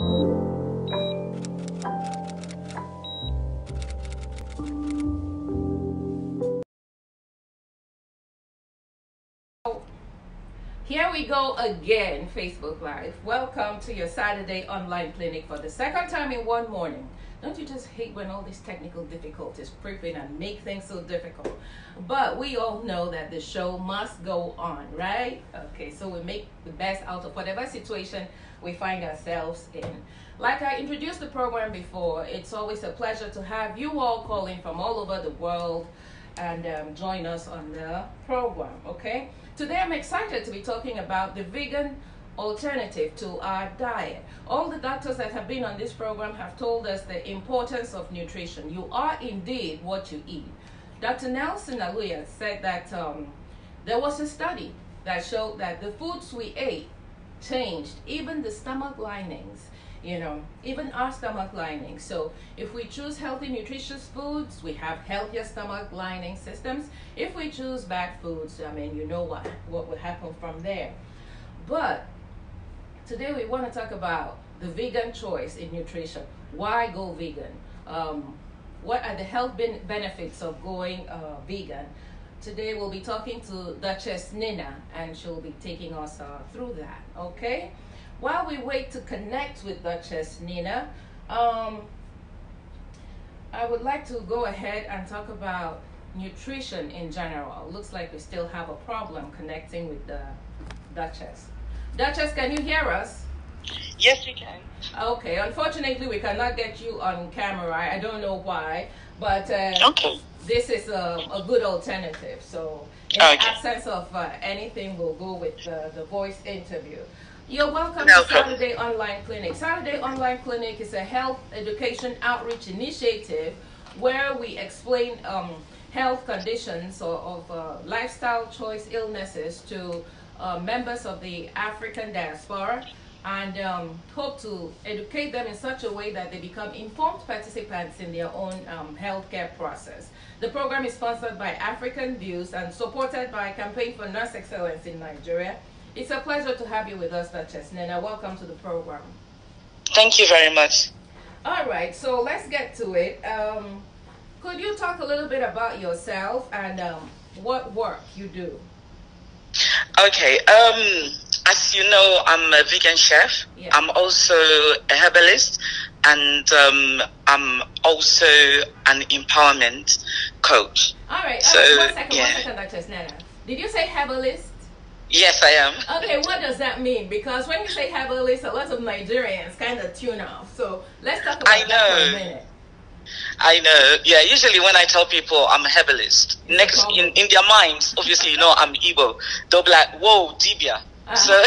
Here we go again, Facebook Live. Welcome to your Saturday online clinic for the second time in one morning. Don't you just hate when all these technical difficulties creep in and make things so difficult? But we all know that the show must go on, right? Okay, so we make the best out of whatever situation we find ourselves in. Like I introduced the program before, it's always a pleasure to have you all calling from all over the world and join us on the program, okay? Today I'm excited to be talking about the vegan alternative to our diet. All the doctors that have been on this program have told us the importance of nutrition. You are indeed what you eat. Dr. Nelson Aluya said that there was a study that showed that the foods we ate changed even the stomach linings, even our stomach lining. So if we choose healthy, nutritious foods, we have healthier stomach lining systems. If we choose bad foods, you know what will happen from there. But today we want to talk about the vegan choice in nutrition. Why go vegan? What are the health benefits of going vegan? Today we'll be talking to Duchess Nena, and she'll be taking us through that, okay? While we wait to connect with Duchess Nena, I would like to go ahead and talk about nutrition in general. Looks like we still have a problem connecting with the Duchess. Duchess, can you hear us? Yes, we can. Okay, unfortunately we cannot get you on camera. I don't know why, but Okay. this is a good alternative. So in the absence of anything, we'll go with the voice interview. You're welcome to Saturday Online Clinic. Saturday Online Clinic is a health education outreach initiative where we explain health conditions of lifestyle choice illnesses to members of the African diaspora, and hope to educate them in such a way that they become informed participants in their own healthcare process. The program is sponsored by African Views and supported by Campaign for Nurse Excellence in Nigeria. It's a pleasure to have you with us, Duchess Nena. Welcome to the program. Thank you very much. All right, so let's get to it. Could you talk a little bit about yourself and what work you do? Okay. As you know, I'm a vegan chef. Yeah. I'm also a herbalist, and I'm also an empowerment coach. All right. So, one second, Duchess Nena. Did you say herbalist? Yes, I am. Okay, what does that mean? Because when you say herbalist, a lot of Nigerians kind of tune off. So let's talk about that for a minute. I know. Yeah, usually when I tell people I'm a herbalist, in their minds, obviously, I'm Igbo. They'll be like, whoa, Dibia. So,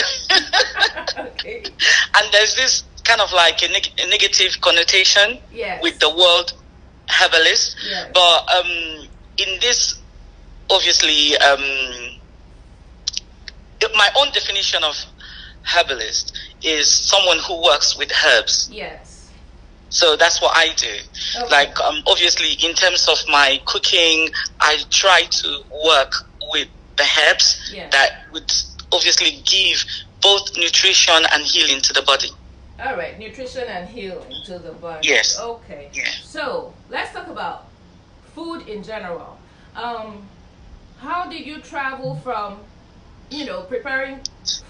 okay. And there's this kind of like a negative connotation with the word herbalist. Yes. But in this, obviously, my own definition of herbalist is someone who works with herbs. Yes. So that's what I do. Okay. Like, obviously, in terms of my cooking, I try to work with the herbs that would obviously give both nutrition and healing to the body. All right, nutrition and healing to the body. Yes. Okay. Yeah. So let's talk about food in general. How did you travel from, preparing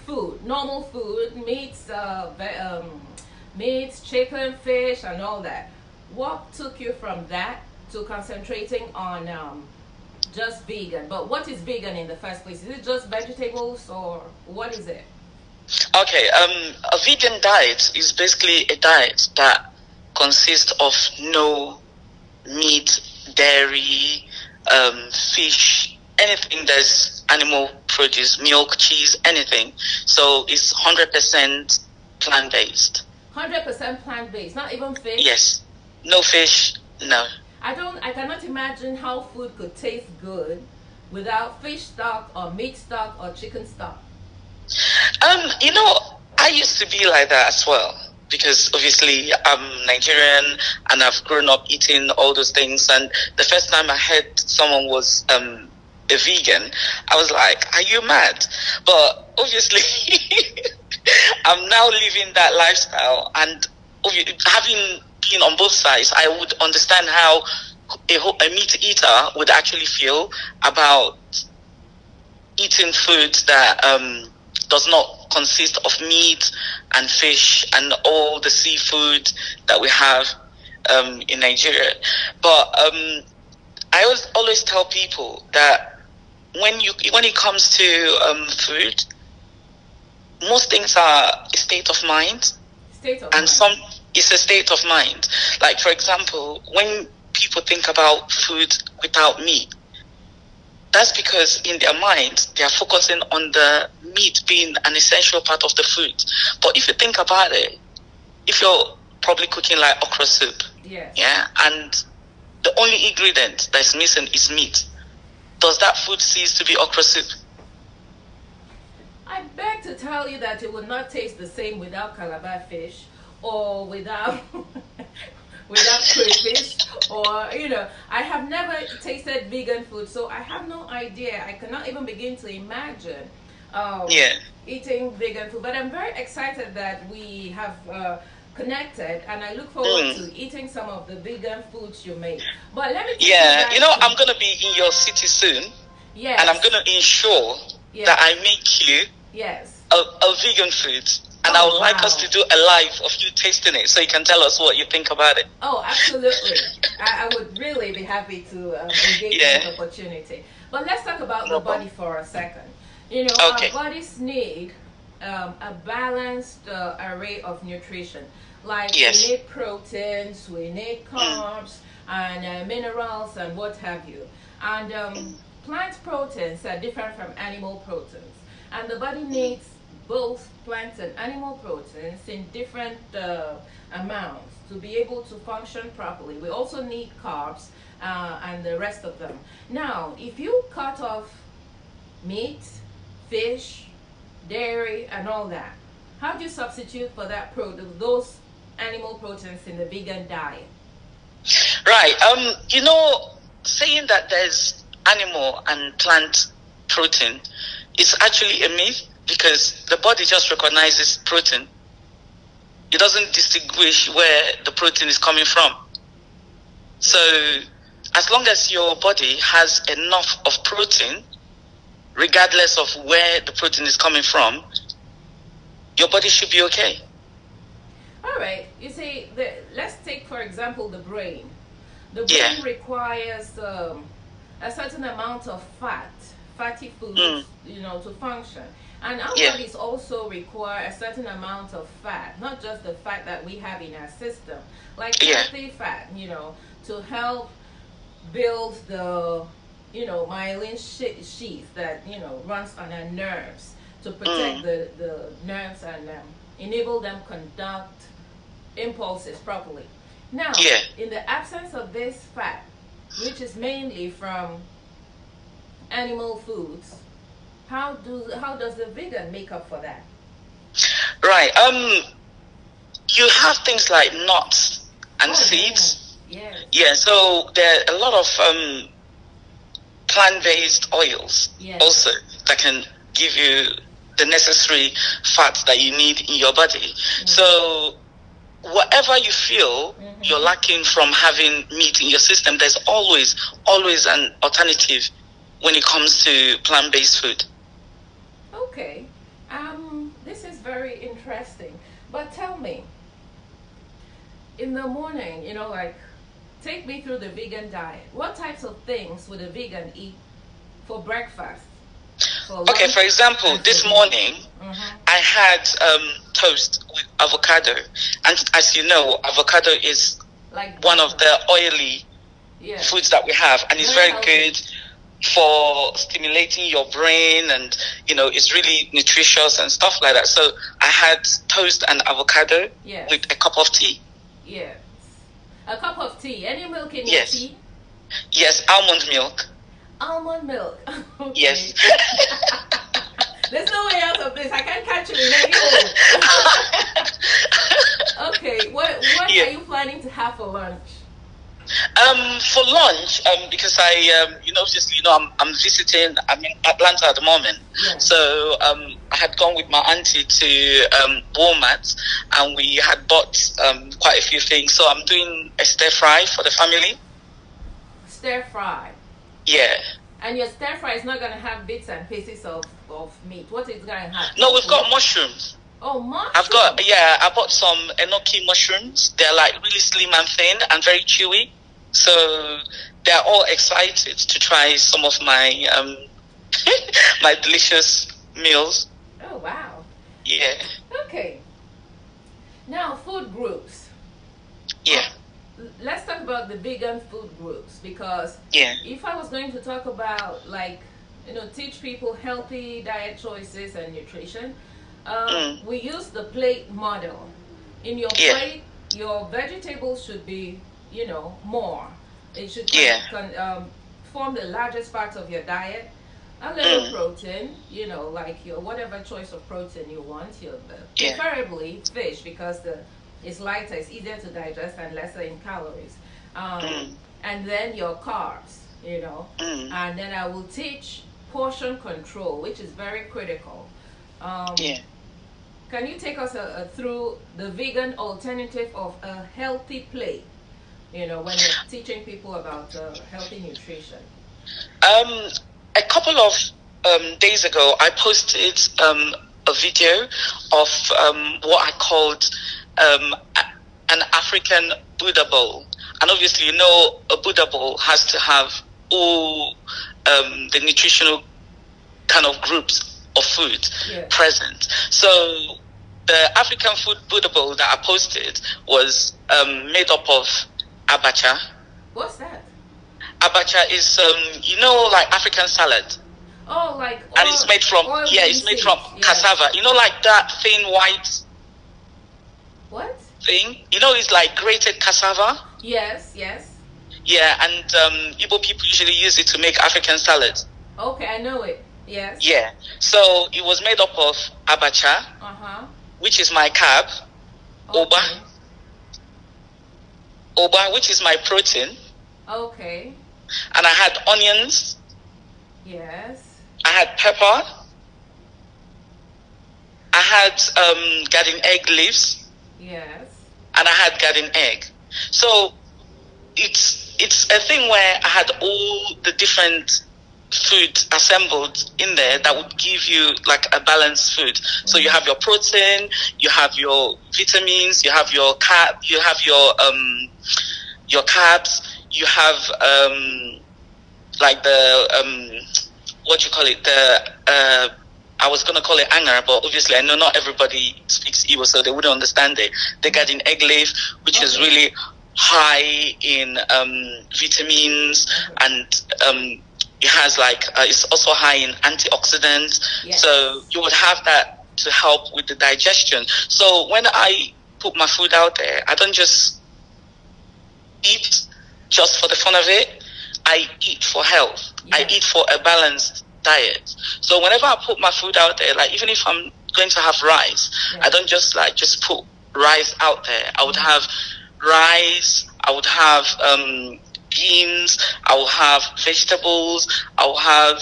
food, normal food, meats, chicken, fish, and all that? What took you from that to concentrating on just vegan? But what is vegan in the first place? Is it just vegetables, or what is it? Okay, a vegan diet is basically a diet that consists of no meat, dairy, fish, anything that's animal produce, milk, cheese, anything. So it's 100% plant-based. 100% plant-based, not even fish? Yes. No fish, no. I cannot imagine how food could taste good without fish stock or meat stock or chicken stock. I used to be like that as well, because obviously I'm Nigerian and I've grown up eating all those things. And the first time I heard someone was a vegan, I was like, are you mad? But obviously, I'm now living that lifestyle, and having been on both sides, I would understand how a meat eater would actually feel about eating food that does not consist of meat and fish and all the seafood that we have in Nigeria. But I always tell people that when it comes to food, most things are a state of mind. It's a state of mind. Like, for example, when people think about food without meat, that's because in their mind, they are focusing on the meat being an essential part of the food. But if you think about it, if you're probably cooking like okra soup, yeah, and the only ingredient that's missing is meat, does that food cease to be okra soup? I beg to tell you that it would not taste the same without calabar fish, or without without crayfish, or I have never tasted vegan food, so I have no idea. I cannot even begin to imagine eating vegan food. But I'm very excited that we have connected, and I look forward to eating some of the vegan foods you make. But let me I'm gonna be in your city soon, and I'm gonna ensure that I make you a vegan food. And I would like us to do a live of you tasting it, so you can tell us what you think about it. Oh, absolutely. I would really be happy to engage in this opportunity. But let's talk about the body for a second. Our bodies need a balanced array of nutrition. Like we need proteins, we need carbs, and minerals, and what have you. And plant proteins are different from animal proteins. And the body needs both plant and animal proteins in different amounts to be able to function properly. We also need carbs and the rest of them. Now, if you cut off meat, fish, dairy, and all that, how do you substitute for that those animal proteins in the vegan diet? Right. Saying that there's animal and plant protein is actually a myth, because the body just recognizes protein. It doesn't distinguish where the protein is coming from. So as long as your body has enough of protein, regardless of where the protein is coming from, your body should be okay. All right. You see, let's take, for example, the brain. The brain requires a certain amount of fatty foods, to function. And our bodies also require a certain amount of fat, not just the fat that we have in our system, like healthy fat, to help build the, myelin sheath that, runs on our nerves, to protect the nerves and enable them conduct impulses properly. Now, in the absence of this fat, which is mainly from animal foods, how does the vegan make up for that? Right. You have things like nuts and seeds. So there are a lot of plant-based oils also that can give you the necessary fats that you need in your body. So whatever you feel you're lacking from having meat in your system, there's always an alternative when it comes to plant-based food. Okay, this is very interesting. But tell me, in the morning, take me through the vegan diet. What types of things would a vegan eat for breakfast? Okay, for example, this morning I had toast with avocado, and as you know, avocado is one of the oily foods that we have, and it's very good for stimulating your brain, and it's really nutritious and stuff like that. So I had toast and avocado with a cup of tea. Yes, a cup of tea. Any milk in your tea? Yes, almond milk. Almond milk. Okay. Yes. There's no way out of this. I can't catch you in any hole. Okay, what are you planning to have for lunch? For lunch, because obviously, I'm visiting. I'm in Atlanta at the moment, Yeah. so I had gone with my auntie to Walmart, and we had bought quite a few things. So I'm doing a stir fry for the family. Stir fry. Yeah. And your stir fry is not going to have bits and pieces of meat. What is going to have? No, we've got mushrooms. Oh, mushrooms. I bought some enoki mushrooms. They're like really slim and thin and very chewy. So they're all excited to try some of my my delicious meals. Oh, wow. Yeah. Okay. Now, food groups. Yeah. Let's talk about the vegan food groups, because if I was going to talk about, teach people healthy diet choices and nutrition, we use the plate model. In your plate, your vegetables should be, more. It should form the largest part of your diet. A little protein, like your whatever choice of protein you want. Preferably fish, because it's lighter, it's easier to digest, and lesser in calories. And then your carbs, And then I will teach portion control, which is very critical. Can you take us through the vegan alternative of a healthy plate? When you're teaching people about healthy nutrition. A couple of days ago, I posted a video of what I called an African Buddha bowl. And obviously, a Buddha bowl has to have all the nutritional kind of groups of food present. So the African food Buddha bowl that I posted was made up of abacha. What's that? Abacha is like African salad. Oh, like oil, and it's made from cassava. Like that thin white thing. It's like grated cassava. Yes. Yeah, and Igbo people usually use it to make African salad. Okay, I know it. Yes. Yeah. So it was made up of abacha, which is my carb, okay. Oba, which is my protein. Okay. And I had onions. Yes. I had pepper. I had garden egg leaves. Yes. And I had garden egg. So it's a thing where I had all the different food assembled in there that would give you like a balanced food. So you have your protein, you have your vitamins, you have your carbs, you have your carbs, you have like the what do you call it, the I was going to call it anger, but obviously I know not everybody speaks Igbo, so they wouldn't understand it. The garden egg leaf, which is really high in vitamins, and it has it's also high in antioxidants. Yes. So you would have that to help with the digestion. So when I put my food out there, I don't just eat just for the fun of it. I eat for health. Yeah. I eat for a balanced diet. So whenever I put my food out there, even if I'm going to have rice, I don't just put rice out there. I would have rice, I would have beans, I will have vegetables, I will have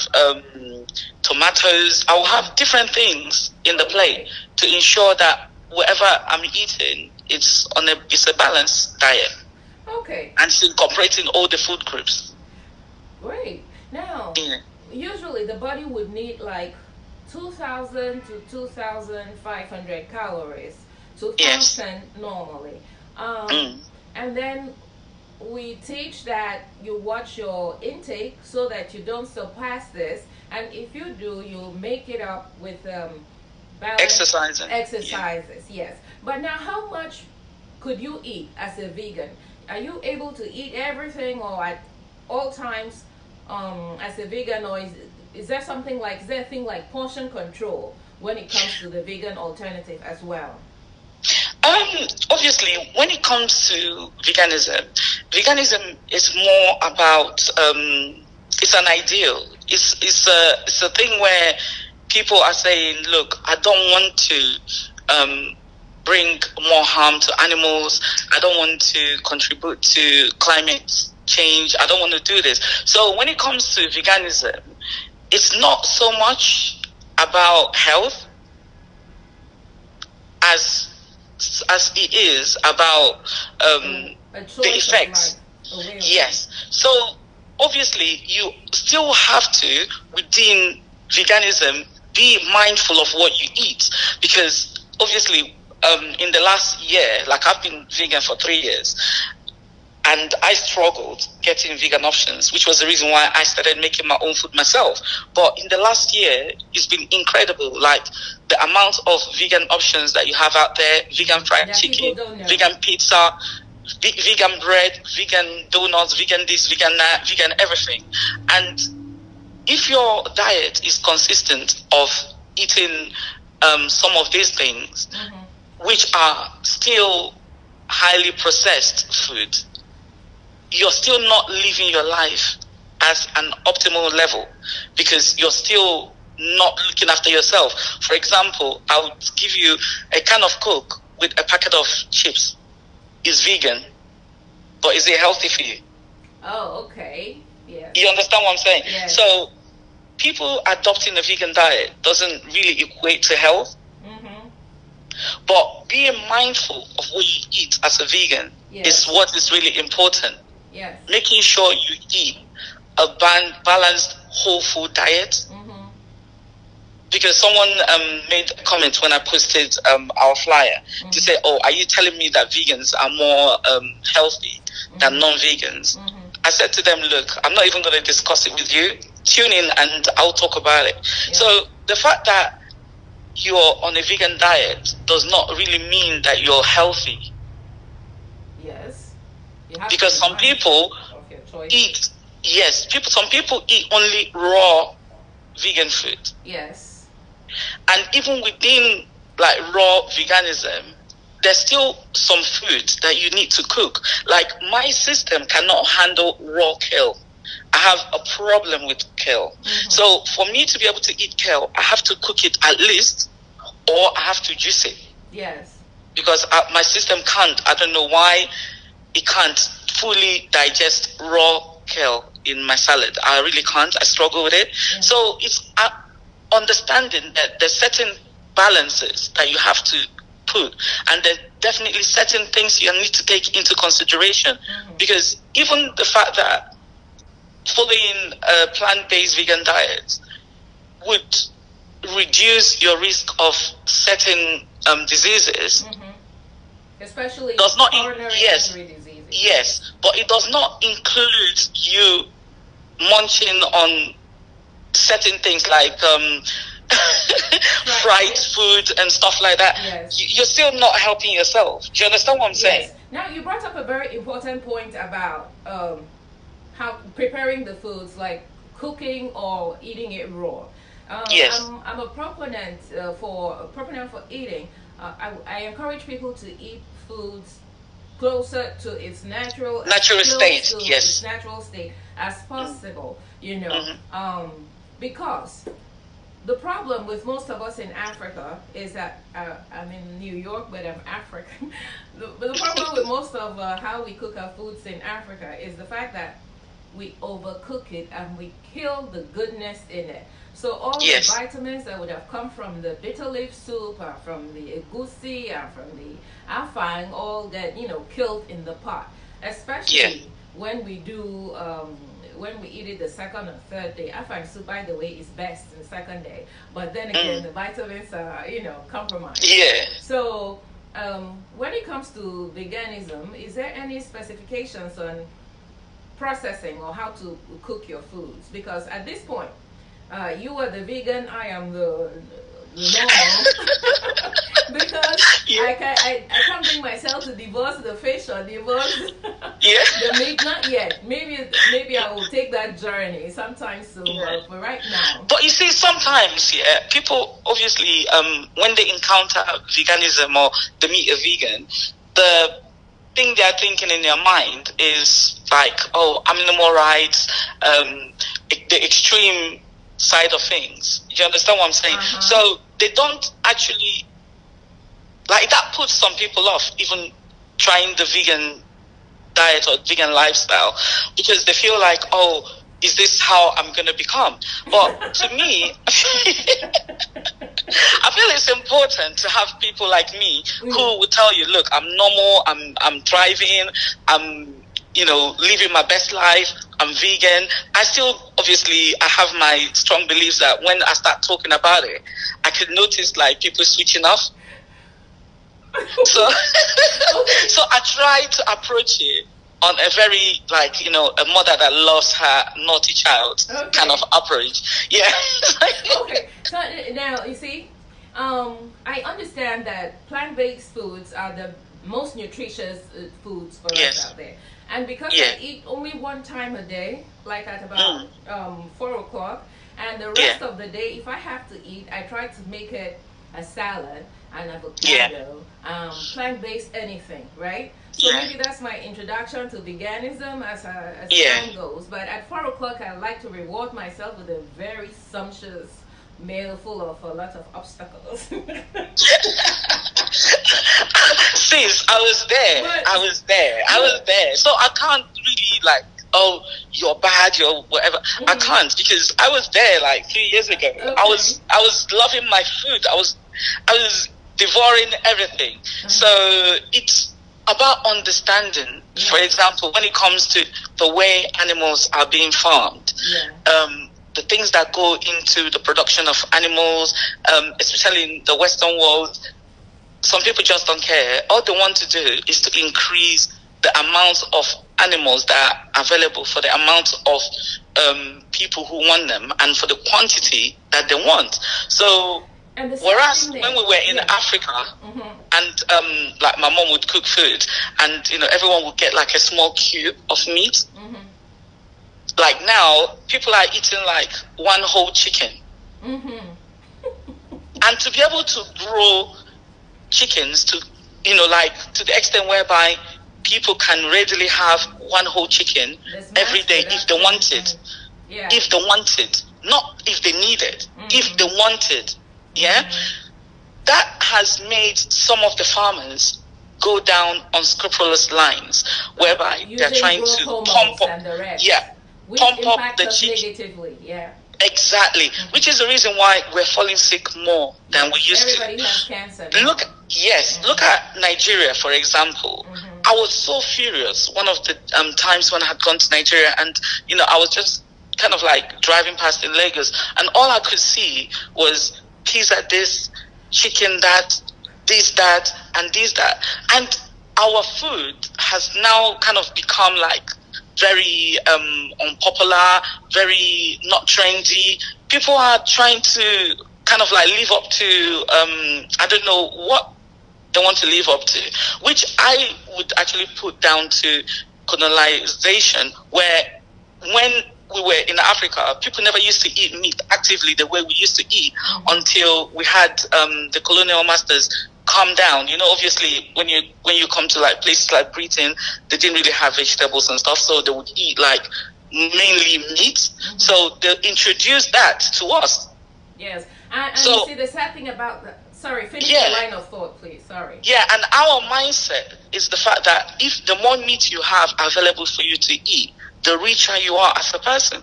tomatoes, I will have different things in the plate to ensure that whatever I'm eating, it's a balanced diet. Okay. And it's incorporating all the food groups. Great. Now, usually the body would need 2,000 to 2,500 calories to function normally. And then we teach that you watch your intake so that you don't surpass this, and if you do, you make it up with exercises. Yes. But now, how much could you eat as a vegan? Are you able to eat everything, or at all times as a vegan, or is there something is there a thing like portion control when it comes to the vegan alternative as well? Obviously, when it comes to veganism is more about it's an ideal. It's a thing where people are saying, look, I don't want to bring more harm to animals. I don't want to contribute to climate change. I don't want to do this. So when it comes to veganism, it's not so much about health as it is about the effects. Yes. So obviously you still have to, within veganism, be mindful of what you eat, because obviously in the last year, like I've been vegan for 3 years, and I struggled getting vegan options, which was the reason why I started making my own food myself. But in the last year, it's been incredible. Like the amount of vegan options that you have out there: vegan fried chicken, vegan pizza, vegan bread, vegan donuts, vegan this, vegan that, vegan everything. And if your diet is consistent of eating some of these things, which are still highly processed food, you're still not living your life as an optimal level, because you're still not looking after yourself. For example, I would give you a can of Coke with a packet of chips. Is vegan, but is it healthy for you? Oh, okay. Yeah. You understand what I'm saying? Yes. So people adopting a vegan diet doesn't really equate to health. But being mindful of what you eat as a vegan is what is really important. Yes. Making sure you eat a balanced whole food diet. Because someone made a comment when I posted our flyer to say, "Oh, are you telling me that vegans are more healthy than non-vegans?" I said to them, "Look, I'm not even going to discuss it with you. Tune in and I'll talk about it." So the fact that you're on a vegan diet does not really mean that you're healthy. Yes. Because some people eat, some people eat only raw vegan food. Yes. And even within like raw veganism, there's still some foods that you need to cook. Like my system cannot handle raw kale. I have a problem with kale. So for me to be able to eat kale, I have to cook it at least, or I have to juice it. Yes. Because my system can't. I don't know why it can't fully digest raw kale in my salad. I really can't. I struggle with it. So it's understanding that there's certain balances that you have to put, and there's definitely certain things you need to take into consideration. Because even the fact that following a plant-based vegan diet would reduce your risk of certain diseases, especially does not coronary artery diseases. Yes, but it does not include you munching on certain things like fried food and stuff like that. You're still not helping yourself. Do you understand what I'm saying? Now you brought up a very important point about how preparing the foods, like cooking or eating it raw. I'm a proponent for eating. I encourage people to eat foods closer to its natural state, its natural state as possible. You know, because the problem with most of us in Africa is that I'm in New York, but I'm African. But the problem with most of how we cook our foods in Africa is the fact that we overcook it and we kill the goodness in it. So all the vitamins that would have come from the bitter leaf soup, or from the egusi, and from the afang, all get killed in the pot. Especially when we do when we eat it the second or third day. Afang soup, by the way, is best in the second day. But then again, the vitamins are compromised. So when it comes to veganism, is there any specifications on processing or how to cook your foods? Because at this point, you are the vegan, I am the normal. Because I can't bring myself to divorce the fish or divorce the meat. Not yet. Maybe I will take that journey sometime soon. But right now. But you see, sometimes people obviously when they encounter veganism or the meat of vegan, the thing they're thinking in their mind is like, oh, animal rights, the extreme side of things. Do you understand what I'm saying? So they don't actually like that puts some people off even trying the vegan diet or vegan lifestyle, because they feel like, oh, is this how I'm going to become? But to me, I feel it's important to have people like me who will tell you, look, I'm normal, I'm thriving, I'm, you know, living my best life, I'm vegan. I still, obviously, I have my strong beliefs that when I start talking about it, I could notice like people switching off. So, so I try to approach it on a very, like, you know, a mother that loves her naughty child kind of approach. Yeah. Okay. So now, you see, I understand that plant-based foods are the most nutritious foods for us out there. And because I eat only one time a day, like at about 4 o'clock, and the rest of the day, if I have to eat, I try to make it a salad, an avocado, plant-based anything, right? So maybe that's my introduction to veganism as time goes. But at 4 o'clock, I like to reward myself with a very sumptuous meal full of a lot of obstacles. Sis, I was there. I was there. So I can't really like, oh, you're bad, you're whatever. I can't, because I was there like 3 years ago. I was loving my food. I was devouring everything. So it's about understanding. For example, when it comes to the way animals are being farmed, the things that go into the production of animals, especially in the Western world, some people just don't care. All they want to do is to increase the amount of animals that are available for the amount of people who want them and for the quantity that they want. So whereas when we were in Africa, and like my mom would cook food, and you know, everyone would get like a small cube of meat. Like now, people are eating like one whole chicken. And to be able to grow chickens to, you know, like to the extent whereby people can readily have one whole chicken every day if they want it. If they want it, not if they need it, if they want it. That has made some of the farmers go down unscrupulous lines whereby they're trying to pump up the chicken. Exactly, which is the reason why we're falling sick more than we used to. Everybody has cancer. Look at Nigeria, for example. I was so furious one of the times when I had gone to Nigeria, and you know, I was just kind of like driving past in Lagos, and all I could see was pizza this, chicken that, this that, and this that, and our food has now kind of become like very unpopular, very not trendy. People are trying to kind of like live up to I don't know what they want to live up to, which I would actually put down to colonization, where when we were in Africa, people never used to eat meat actively the way we used to eat until we had the colonial masters calm down. You know, obviously when you come to like places like Britain, they didn't really have vegetables and stuff, so they would eat like mainly meat. So they introduced that to us. Yes, and so, you see the sad thing about the, sorry, finish the line of thought, please. Sorry. Yeah, and our mindset is the fact that if the more meat you have available for you to eat, the richer you are as a person.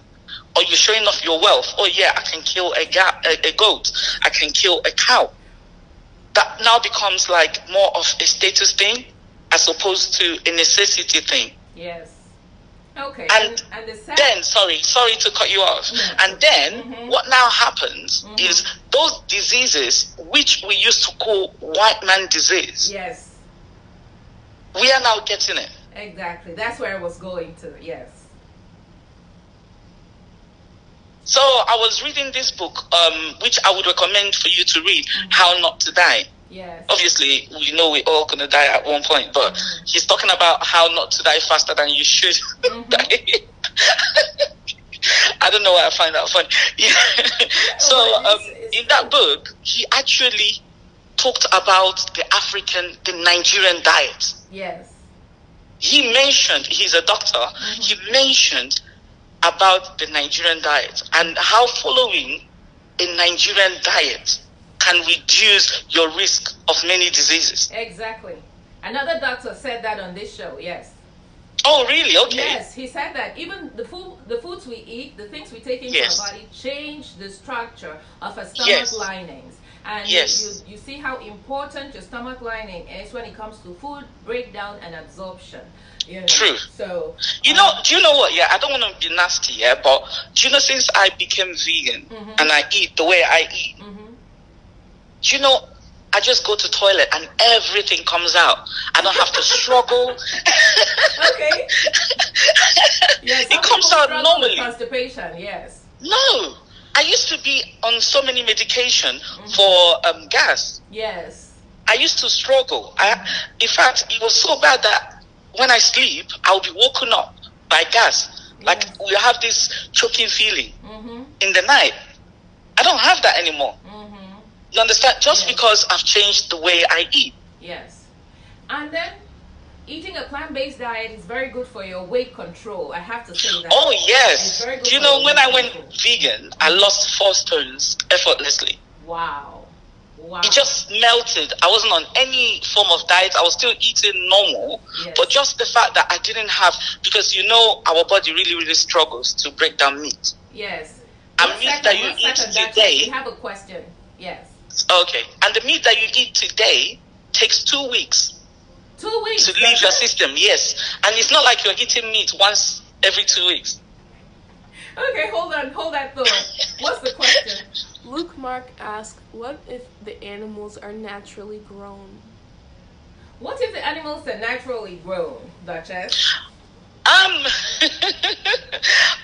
Or you're showing off your wealth. Oh yeah, I can kill a goat. I can kill a cow. That now becomes like more of a status thing as opposed to a necessity thing. Yes. Okay. And then, sorry to cut you off. And then what now happens is those diseases which we used to call white man disease. Yes. We are now getting it. Exactly. That's where I was going to. Yes. So I was reading this book, which I would recommend for you to read, How Not to Die. Yes. Obviously, we know we're all going to die at one point, but he's talking about how not to die faster than you should die. I don't know why I find that funny. So in that book, he actually talked about the Nigerian diet. Yes. He mentioned, he's a doctor, he mentioned about the Nigerian diet and how following a Nigerian diet can reduce your risk of many diseases. Exactly. Another doctor said that on this show, yes. Oh, really? Okay. Yes, he said that even the foods we eat, the things we take into our body, change the structure of our stomach linings. And you see how important your stomach lining is when it comes to food breakdown and absorption. You know? True. So do you know what? Yeah, I don't want to be nasty, yeah, but do you know, since I became vegan and I eat the way I eat, do you know, I just go to toilet and everything comes out. I don't have to struggle. Okay. Yes, it comes out normally. Constipation, yes. No, I used to be on so many medication for gas. Yes. I used to struggle. In fact, it was so bad that when I sleep, I'll be woken up by gas. Like we have this choking feeling in the night. I don't have that anymore. You understand? Just because I've changed the way I eat. Yes. And then eating a plant-based diet is very good for your weight control. I have to say that. Oh, yes. Do you know, when I went vegan, I lost 4 stones effortlessly. Wow. Wow. It just melted. I wasn't on any form of diet. I was still eating normal. Yes. But just the fact that I didn't have, because you know our body really, really struggles to break down meat. Yes. And meat that you eat today. We have a question. Yes. Okay. And the meat that you eat today takes 2 weeks. 2 weeks? To leave your system, yes. And it's not like you're eating meat once every 2 weeks. Okay, hold that thought. What's the question? Luke Mark asked, what if the animals are naturally grown? What if the animals are naturally grown, Duchess?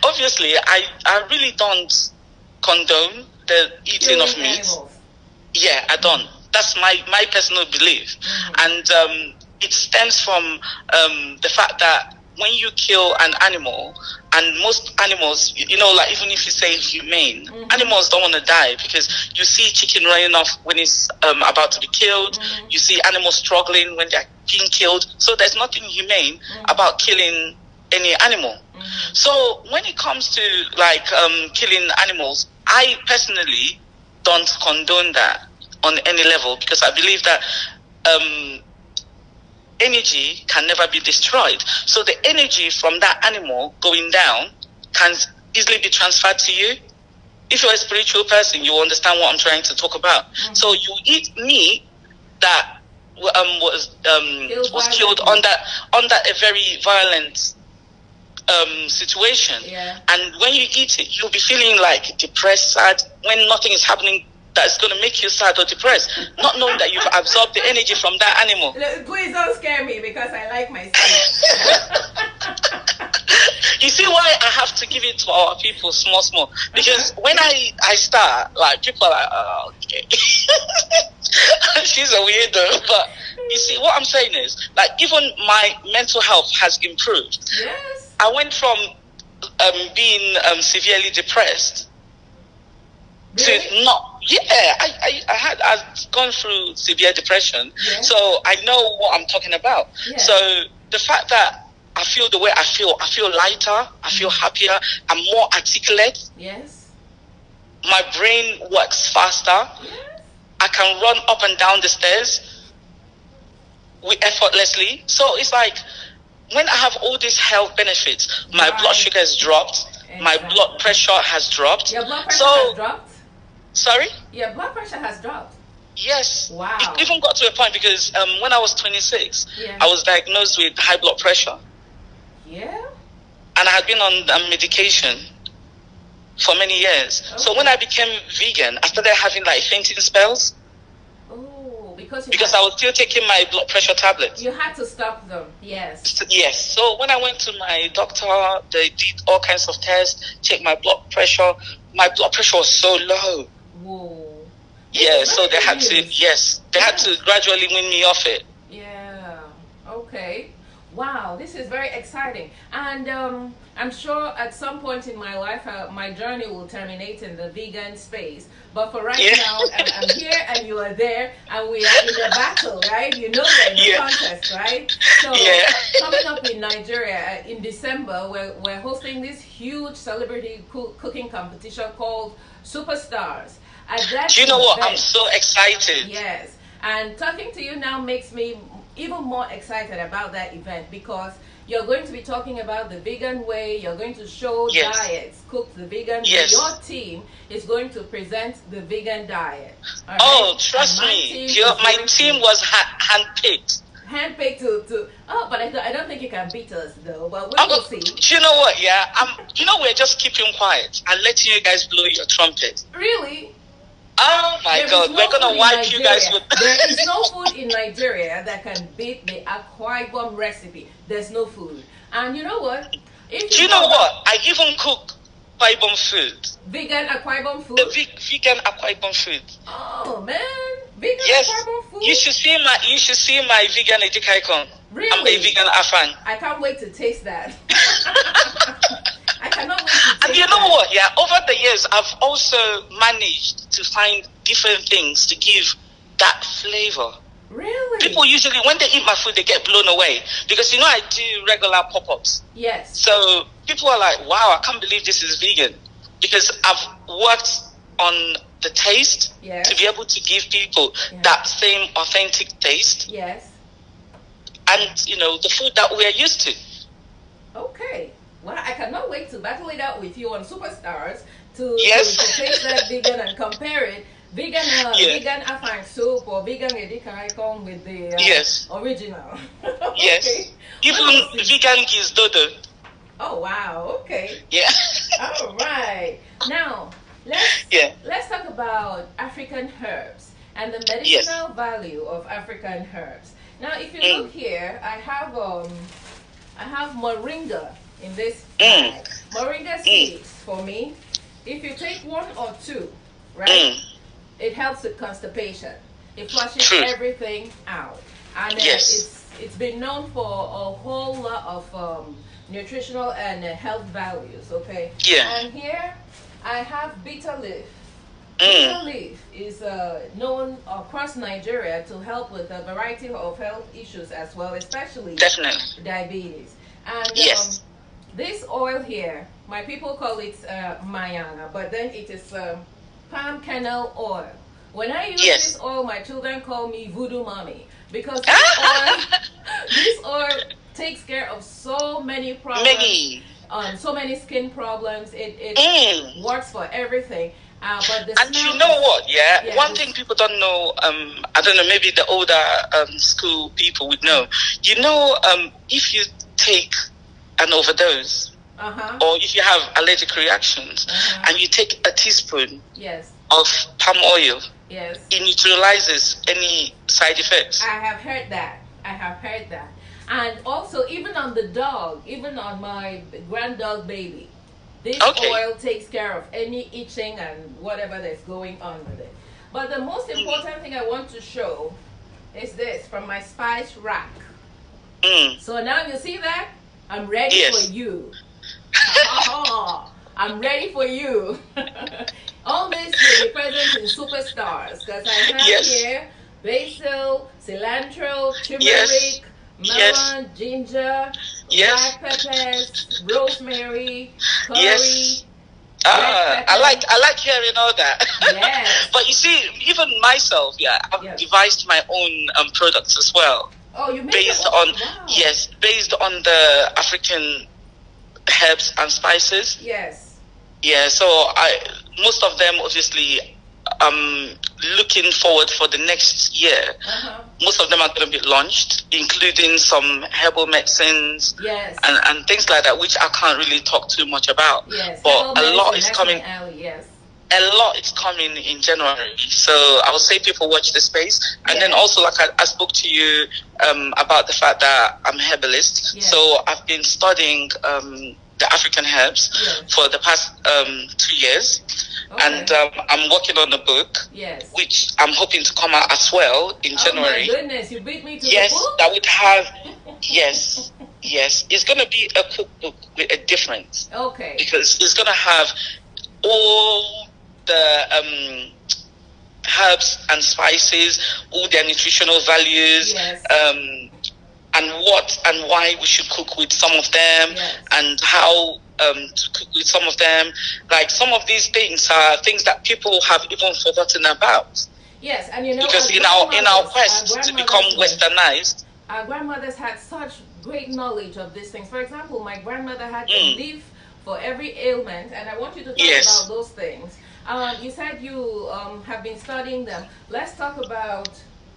Obviously, I really don't condone the eating of meat. Animals. Yeah, I don't. That's my personal belief. And it stems from the fact that when you kill an animal, and most animals, you know, like even if you say humane, animals don't want to die, because you see chicken running off when it's about to be killed. You see animals struggling when they're being killed. So there's nothing humane about killing any animal. So when it comes to like killing animals, I personally don't condone that on any level, because I believe that energy can never be destroyed. So the energy from that animal going down can easily be transferred to you. If you're a spiritual person, you understand what I'm trying to talk about. So you eat meat that was killed under a very violent situation. And when you eat it, you'll be feeling like depressed, sad, when nothing is happening that's going to make you sad or depressed, not knowing that you've absorbed the energy from that animal. Please don't scare me, because I like my sleep. You see why I have to give it to our people small, because when I start, like, people are like, oh, okay. She's a weirdo. But you see, what I'm saying is, like, even my mental health has improved. Yes. I went from being severely depressed to not. Yeah, I've gone through severe depression, so I know what I'm talking about. So the fact that I feel the way I feel lighter, I feel happier, I'm more articulate. Yes. My brain works faster. Yes. I can run up and down the stairs effortlessly. So it's like, when I have all these health benefits, my blood sugar has dropped, my blood pressure has dropped. Your blood pressure has dropped? Sorry? Your blood pressure has dropped? Yes. Wow. It even got to a point, because when I was 26, I was diagnosed with high blood pressure. Yeah? And I had been on medication for many years. Okay. So when I became vegan, I started having like fainting spells. Oh, because I was still taking my blood pressure tablets. You had to stop them, yes. Yes. So when I went to my doctor, they did all kinds of tests, checked my blood pressure. My blood pressure was so low. Whoa. Yeah, so they had to gradually wean me off it. Yeah. Okay. Wow, this is very exciting. And I'm sure at some point in my life, my journey will terminate in the vegan space. But for right now, I'm here and you are there, and we are in the battle, right? You know we're in the contest, right? So coming up in Nigeria in December, we're hosting this huge celebrity cooking competition called Superstars. At that Do you know what? I'm event, so excited. yes. And talking to you now makes me even more excited about that event because you're going to be talking about the vegan way. You're going to show Yes. diets cooked the vegan way. Yes. Your team is going to present the vegan diet. All Oh, right? trust And me. My team was handpicked. handpicked to but I don't think you can beat us though, but we will see. Do you know what? Yeah, we're just keeping quiet and letting you guys blow your trumpet. Really? Oh my There God, is no we're gonna food in wipe you guys Nigeria. with. There is no food in Nigeria that can beat the Akwa Ibom recipe. There's no food. And you know what? If Do you know what? I even cook Akwa Ibom food. vegan Akwa Ibom food? The vegan Akwa Ibom food. Oh man, vegan Yes, Akwa Ibom food? you should see my vegan edikaikon. Really? I'm a vegan afang. I can't wait to taste that. I cannot wait to taste And you know what? Yeah, over the years, I've also managed to find different things to give that flavor. Really? People usually, when they eat my food, they get blown away because I do regular pop-ups. Yes. So people are like, "Wow, I can't believe this is vegan," because I've worked on the taste to be able to give people that same authentic taste. Yes. And the food that we're used to. Okay. Well, I cannot wait to battle it out with you on Superstars to taste that vegan and compare it. Vegan afang soup or vegan edikaikon with the original. Okay. Yes. Even vegan gizdodo. Oh wow. Okay. Yeah. All right. Now let's talk about African herbs and the medicinal value of African herbs. Now, if you look here, I have moringa in this bag. Moringa seeds for me. If you take one or two, right, it helps with constipation. It flushes everything out, and it's been known for a whole lot of nutritional and health values. Okay. Yeah. And here I have bitter leaf. Bitter leaf is known across Nigeria to help with a variety of health issues as well, especially diabetes. And this oil here, my people call it mayanga, but then it is palm kernel oil. When I use this oil, my children call me voodoo mommy because this oil takes care of so many problems, so many skin problems. It works for everything. And you know what? Yeah, one thing people don't know. I don't know. Maybe the older school people would know. If you take an overdose, or if you have allergic reactions, and you take a teaspoon of palm oil, it neutralizes any side effects. I have heard that. And also, even on the dog, even on my grand dog baby, this oil takes care of any itching and whatever that's going on with it. But the most important thing I want to show is this from my spice rack. So now you see that? I'm ready for you. I'm ready for you. All this will be present in Superstars because I have here basil, cilantro, turmeric, melon, ginger, black peppers, rosemary, curry. I like hearing all that. Yes. But you see, even myself, I've devised my own products as well. Oh, you made based on based on the African herbs and spices. Yes. Yeah, so most of them obviously looking forward for the next year. Most of them are going to be launched, including some herbal medicines and things like that, which I can't really talk too much about. Yes, but a lot is coming. A lot is coming in January, so I would say people watch the space. And then also, like I spoke to you about the fact that I'm a herbalist, so I've been studying the African herbs for the past 2 years. And I'm working on a book, which I'm hoping to come out as well in January. Oh my goodness, you beat me to the book? That would have, it's going to be a cookbook with a difference. Okay. Because it's going to have all the herbs and spices, all their nutritional values, and what and why we should cook with some of them, Yes. and how to cook with some of them. Like, some of these things are things that people have even forgotten about. Yes, and you know, Because as in our grandmothers- quest as to become grandmothers, westernized, our grandmothers had such great knowledge of these things. For example, my grandmother had a leaf for every ailment, and I want you to talk Yes. about those things. You said you have been studying them. Let's talk about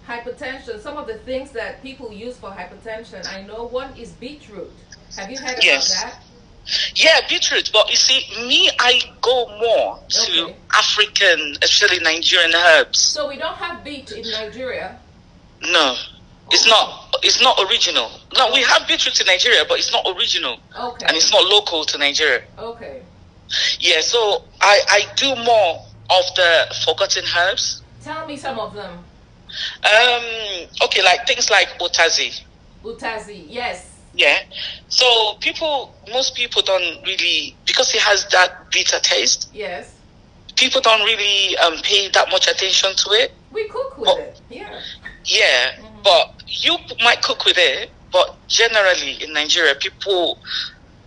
hypertension. Some of the things that people use for hypertension. I know one is beetroot. Have you heard Yes. about that? yeah, beetroot. But you see, me, I go more to Okay. African, especially Nigerian herbs. So we don't have beet in Nigeria. No, it's not. It's not original. No, we have beetroot in Nigeria, but it's not original, Okay. and it's not local to Nigeria. Okay. Yeah, so I do more of the forgotten herbs. Tell me some of them. Okay, like things like otazi. Utazi. Yes. Yeah. So most people don't really, because it has that bitter taste, Yes. people don't really pay that much attention to it. We cook with it. Yeah. Yeah, but you might cook with it, but generally in Nigeria, people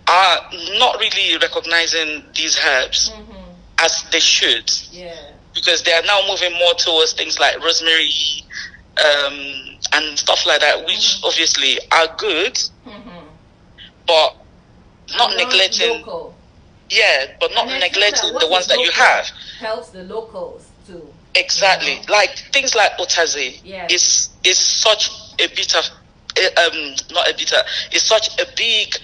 are not really recognizing these herbs as they should, Yeah. because they are now moving more towards things like rosemary and stuff like that, which obviously are good, but not And neglecting. local. Yeah, but not And I think neglecting what the ones is that you local have. helps the locals too. Exactly, You know? like things like otazi Yes. is such a bitter, not a bitter. It's such a big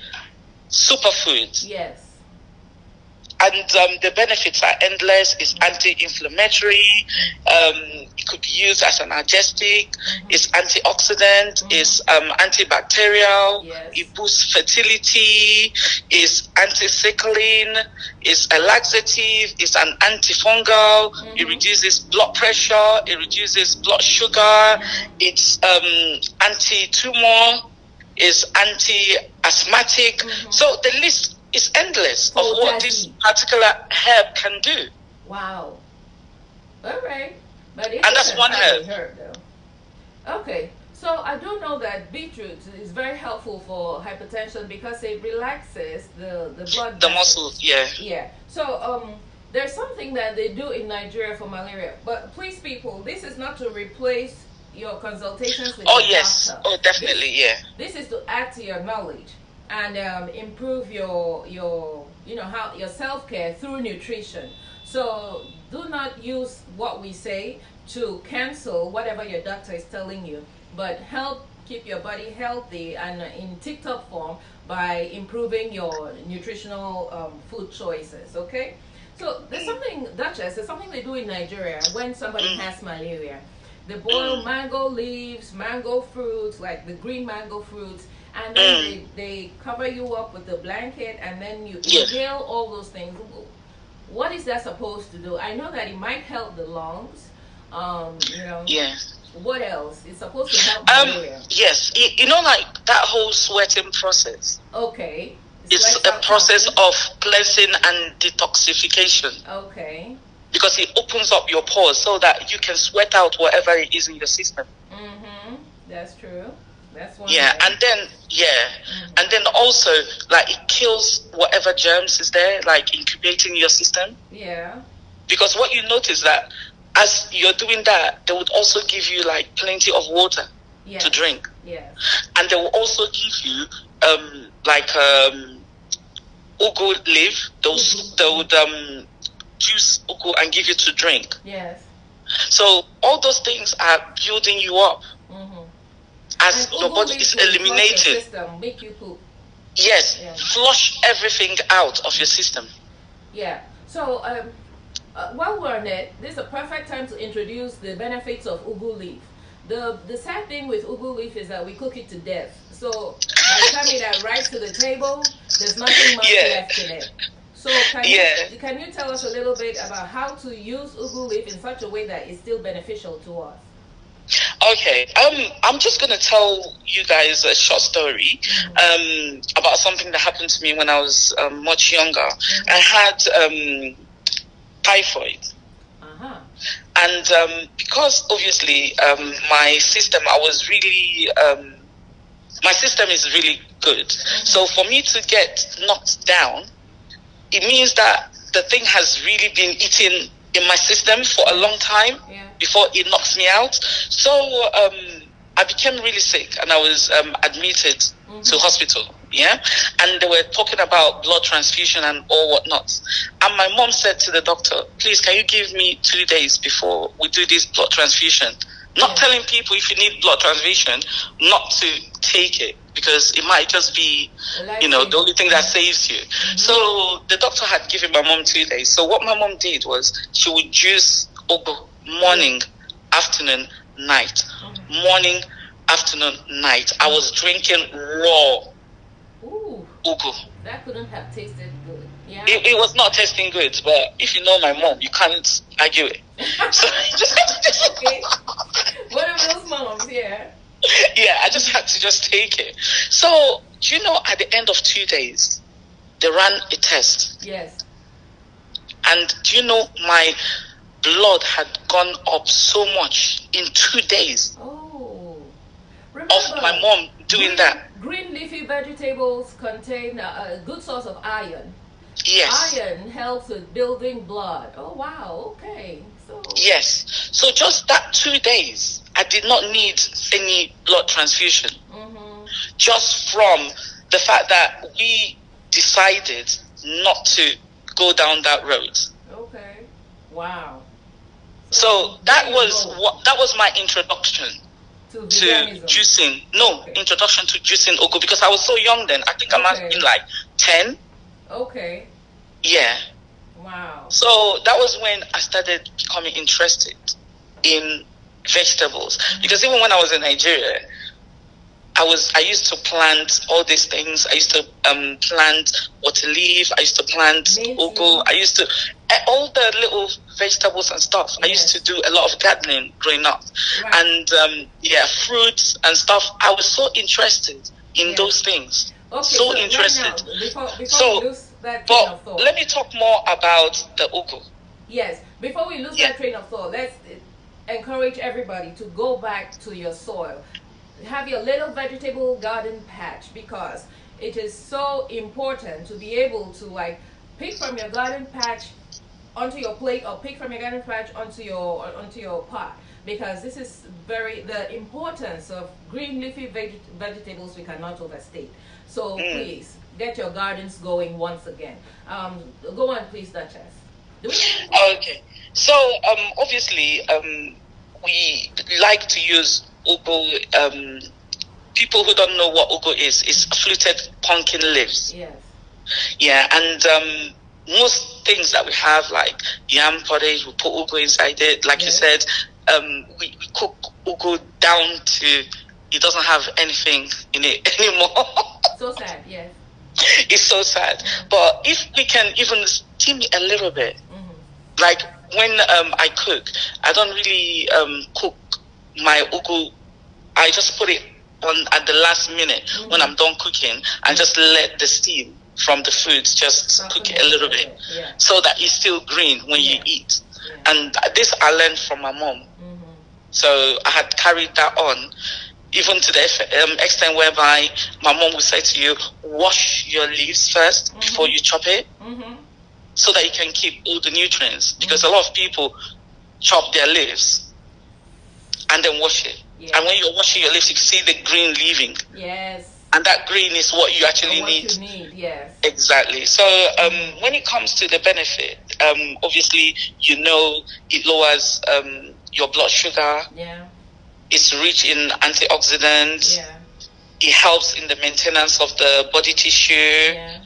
superfood, Yes. and the benefits are endless. It's anti-inflammatory. It could be used as an analgesic. It's antioxidant. It's antibacterial. Yes. It boosts fertility. It's anti-sickling. It's a laxative. It's an antifungal. It reduces blood pressure. It reduces blood sugar. It's anti-tumor. It's anti-asthmatic. So the list is endless of what this particular herb can do. Wow. All right. But And that's one herb. Though. Okay. So I do know that beetroot is very helpful for hypertension because it relaxes the blood The vessels. muscles, yeah. Yeah. So there's something that they do in Nigeria for malaria. But please, people, this is not to replace your consultations with Oh, your yes. doctor. Oh, definitely, yeah. This is to add to your knowledge and improve your how your self-care through nutrition. So do not use what we say to cancel whatever your doctor is telling you, but help keep your body healthy and in tip-top form by improving your nutritional food choices. Okay. So there's something, Duchess, there's something they do in Nigeria when somebody has malaria. They boil mango leaves, mango fruits, like the green mango fruits, and then they cover you up with the blanket, and then you inhale all those things. What is that supposed to do? I know that it might help the lungs. Yeah. What else? It's supposed to help malaria. Yes. You know, like that whole sweating process. Okay. It's a process of cleansing and detoxification. Okay. Because it opens up your pores so that you can sweat out whatever it is in your system. That's true. That's one. Yeah, way. and then and then also like it kills whatever germs is there, like incubating your system. Yeah. Because what you notice that as you're doing that, they would also give you like plenty of water to drink. Yes. And they will also give you ugu leaf. They would juice ugu and give you to drink. Yes. So all those things are building you up as And your ugu body leaf is will flush your eliminated. system, make you poop. Yes, Yeah. flush everything out of your system. Yeah. So while we're on it, this is a perfect time to introduce the benefits of ugu leaf. The sad thing with ugu leaf is that we cook it to death. So by the time it arrives to the table, there's nothing much left in it. So can you tell us a little bit about how to use ugu leaf in such a way that is still beneficial to us? Okay, I'm just gonna tell you guys a short story about something that happened to me when I was much younger. I had typhoid, and because obviously my system, I was really my system is really good. So for me to get knocked down, it means that the thing has really been eating in my system for a long time before it knocks me out. So I became really sick, and I was admitted to hospital. Yeah, and they were talking about blood transfusion and all whatnot. And my mom said to the doctor, "Please, can you give me 2 days before we do this blood transfusion?" Not telling people if you need blood transfusion, not to take it, because it might just be, the only thing that saves you. So the doctor had given my mom 2 days. So what my mom did was she would juice ugu morning, afternoon, night. Morning, afternoon, night. I was drinking raw ugu. That couldn't have tasted good. Yeah. It was not tasting good, but if you know my mom, you can't argue it. So okay. One of those moms, yeah. Yeah, I just had to just take it. So, do you know, at the end of 2 days, they ran a test. Yes. And do you know, my blood had gone up so much in 2 days. Oh. Remember, of my mom doing that. Green leafy vegetables contain a good source of iron. Yes. Iron helps with building blood. Oh, wow. Okay. So. Yes. So just that 2 days, I did not need any blood transfusion. Just from the fact that we decided not to go down that road. Okay. Wow. So that was my introduction to juicing. No, introduction to juicing ugu, because I was so young then. I think I must have been like 10. Okay. Yeah. Wow. So that was when I started becoming interested in vegetables. Because even when I was in Nigeria, I used to plant all these things. I used to plant water leaf. I used to plant ugu. I used to all the little vegetables and stuff. I used to do a lot of gardening growing up, and fruits and stuff. I was so interested in those things. Okay, so interested. Right now, before we lose that train of thought. Let me talk more about the ugu. Yes. Before we lose that train of thought, let's encourage everybody to go back to your soil. Have your little vegetable garden patch, because it is so important to be able to pick from your garden patch onto your plate, or pick from your garden patch onto your pot, because this is the importance of green leafy vegetables we cannot overstate. So please get your gardens going once again. Go on, please, Duchess. Okay. So obviously we like to use ugu. People who don't know what ugu is fluted pumpkin leaves. Yes. Yeah, and most things that we have, like yam porridge, we put ugu inside it. Like you said, we cook ugu down to it doesn't have anything in it anymore. So sad, yes. It's so sad. But if we can even steam it a little bit, like when I cook, I don't really cook my ugu. I just put it on at the last minute when I'm done cooking, and just let the steam from the foods just cook it a little bit, so that it's still green when you eat. And this I learned from my mom. So I had carried that on, even to the extent whereby my mom would say to you, wash your leaves first before you chop it, so that you can keep all the nutrients. Because a lot of people chop their leaves and then wash it. And when you're washing your leaves, you can see the green leaving. Yes. And that green is what you actually need. Yes. Exactly. So when it comes to the benefit, obviously, it lowers your blood sugar. Yeah. It's rich in antioxidants. Yeah. It helps in the maintenance of the body tissue. Yeah.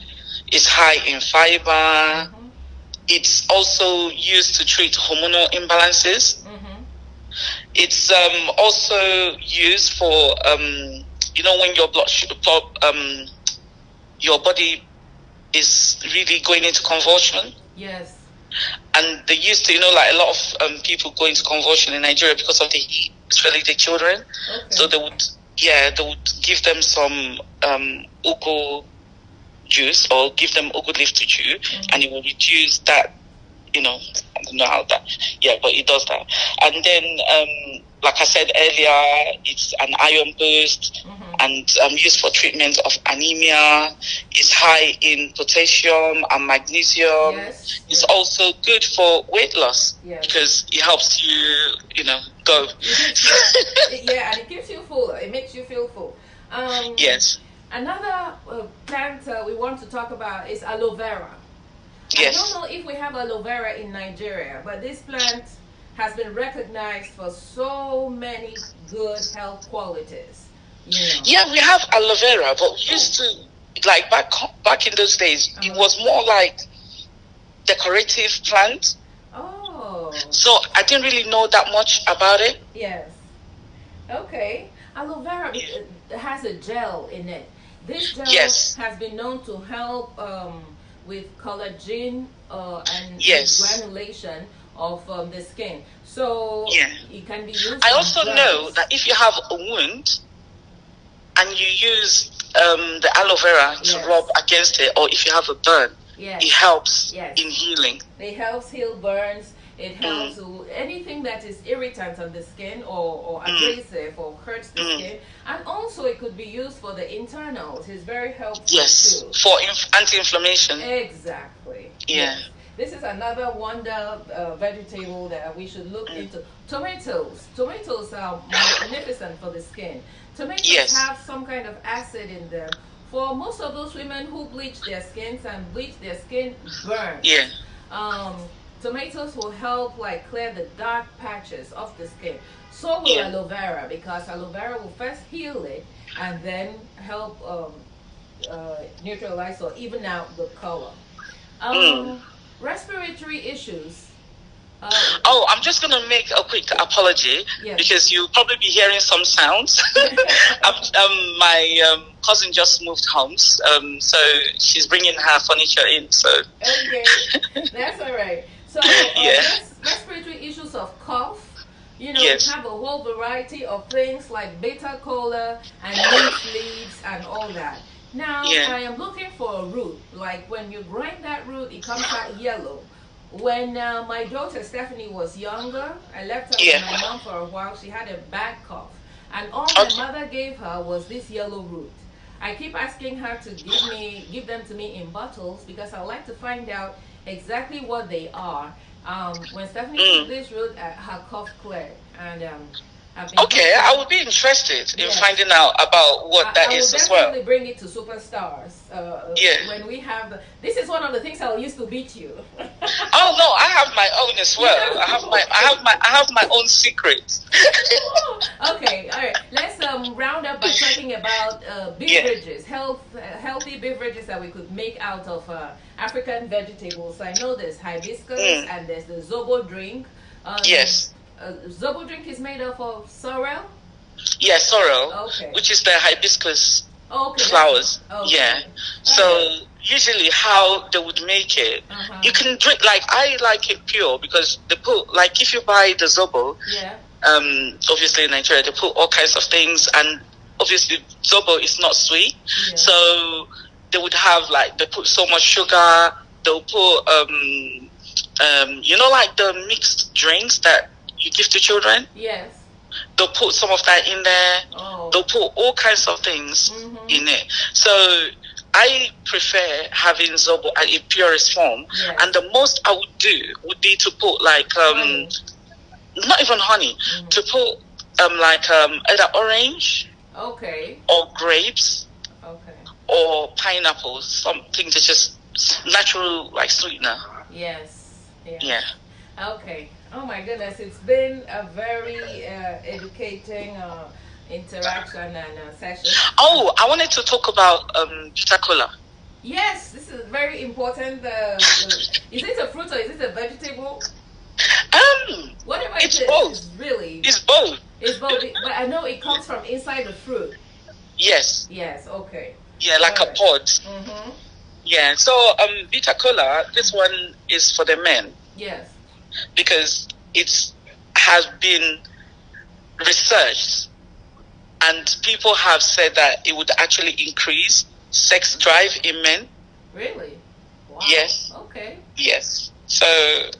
It's high in fiber. It's also used to treat hormonal imbalances. It's also used for when your your body is really going into convulsion. Yes. And they used to, a lot of people go into convulsion in Nigeria because of the heat, especially the children. Okay. So they would give them some ugu juice, or give them ugu leaf to chew, and it will reduce that, don't know how that. Yeah, but it does that. And then, like I said earlier, it's an iron boost and used for treatment of anemia. It's high in potassium and magnesium. Yes. It's also good for weight loss Yes. because it helps you, go. Yeah, and it keeps you full. It makes you feel full. Yes. Another plant we want to talk about is aloe vera. Yes. I don't know if we have aloe vera in Nigeria, but this plant has been recognized for so many good health qualities. Yeah, we have aloe vera, but we used to, like back in those days, it was more like decorative plant. Oh. So I didn't really know that much about it. Yes. Okay. Aloe vera has a gel in it. This gel has been known to help with collagen and granulation of the skin. So it can be used. I also know that if you have a wound and you use the aloe vera to rub against it, or if you have a burn, it helps in healing. It helps heal burns. It helps with anything that is irritant on the skin or abrasive or hurts the skin. And also it could be used for the internals. It's very helpful too. For anti-inflammation. Exactly. Yeah. Yes. This is another wonder vegetable that we should look into. Tomatoes. Tomatoes are magnificent for the skin. Tomatoes have some kind of acid in them. For most of those women who bleach their skins and bleach their skin burns. Tomatoes will help clear the dark patches of the skin. So will aloe vera, because aloe vera will first heal it and then help neutralize or even out the color. Respiratory issues. I'm just going to make a quick apology because you'll probably be hearing some sounds. My cousin just moved homes, so she's bringing her furniture in. So okay, that's all right. So respiratory issues of cough. We have a whole variety of things like bitter cola and mint leaves and all that. Now I am looking for a root. Like when you grind that root, it comes out yellow. When my daughter Stephanie was younger, I left her with my mom for a while. She had a bad cough, and all my mother gave her was this yellow root. I keep asking her to give them to me in bottles because I like to find out exactly what they are. When Stephanie took this root, her cough cleared, and I would be interested in finding out about what that is as well. I will definitely bring it to Superstars. When we have this is one of the things I will use to beat you. Oh no, I have my own as well. I have my own secrets. Okay, all right. Let's round up by talking about beverages, healthy beverages that we could make out of African vegetables. I know there's hibiscus and there's the zobo drink. Zobo drink is made up of sorrel? Yes, sorrel, which is the hibiscus flowers. So usually how they would make it, you can drink, I like it pure because they put, if you buy the zobo, obviously in Nigeria they put all kinds of things, and obviously zobo is not sweet, so they would have they put so much sugar. They'll put the mixed drinks that you give to children. Yes. They'll put some of that in there. They'll put all kinds of things in it. So I prefer having zobo at its purest form. And the most I would do would be to put not even honey, to put either orange or grapes or pineapples, something to just natural sweetener. Yes. Yeah. Okay. Oh my goodness, it's been a very educating interaction and session. Oh, I wanted to talk about bitter cola. Yes, this is very important. Is it a fruit or is it a vegetable? Whatever it's both. It's both. It's both, but I know it comes from inside the fruit. Yes. Yes. Okay. Yeah, like a pod. Yeah. So bitter cola, this one is for the men. Yes. Because it has been researched and people have said that it would actually increase sex drive in men. Really? Wow. Yes. Okay. Yes. So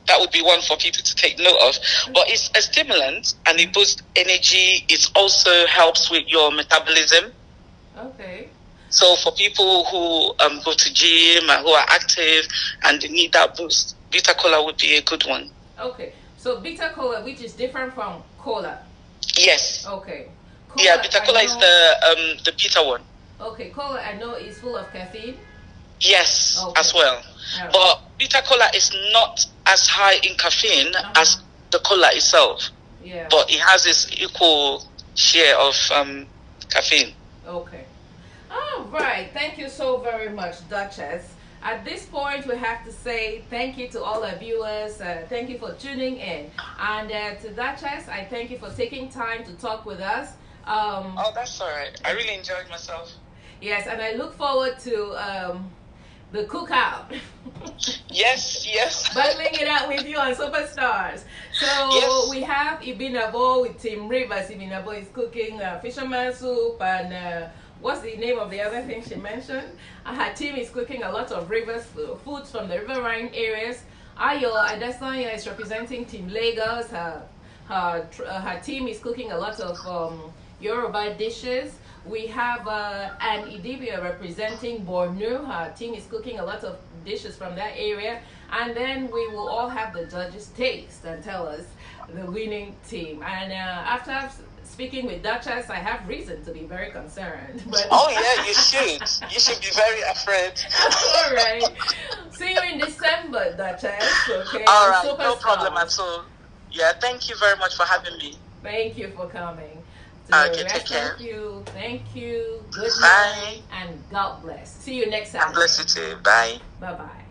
that would be one for people to take note of. But it's a stimulant and it boosts energy. It also helps with your metabolism. Okay. So for people who go to gym and who are active and they need that boost, bitter cola would be a good one. Okay. So bitter cola, which is different from cola. Yes. Okay. Cola, yeah, bitter cola is the bitter one. Okay, cola I know is full of caffeine. Yes, okay. As well. Right. But bitter cola is not as high in caffeine as the cola itself. Yeah. But it has its equal share of caffeine. Okay. All right. Thank you so very much, Duchess. At this point, we have to say thank you to all our viewers. Thank you for tuning in. And to Duchess, I thank you for taking time to talk with us. Oh, that's all right. I really enjoyed myself. Yes, and I look forward to the cookout. Yes. Battling it out with you on Superstars. So yes. We have Ibinabo with Team Rivers. Ibinabo is cooking fisherman soup and what's the name of the other thing she mentioned? Her team is cooking a lot of rivers foods from the riverine areas. Ayo Adesanya is representing Team Lagos. Her team is cooking a lot of Yoruba dishes. We have Anne Idibia representing Bornu. Her team is cooking a lot of dishes from that area. And then we will all have the judges taste and tell us the winning team. And after speaking with Duchess, I have reason to be very concerned. But oh yeah, you should. You should be very afraid. All right. See you in December, Duchess. Okay. All right. No problem at all. Yeah. Thank you very much for having me. Thank you for coming. Okay, take care. Thank you. Good night. And God bless. See you next time. God bless you too. Bye. Bye-bye.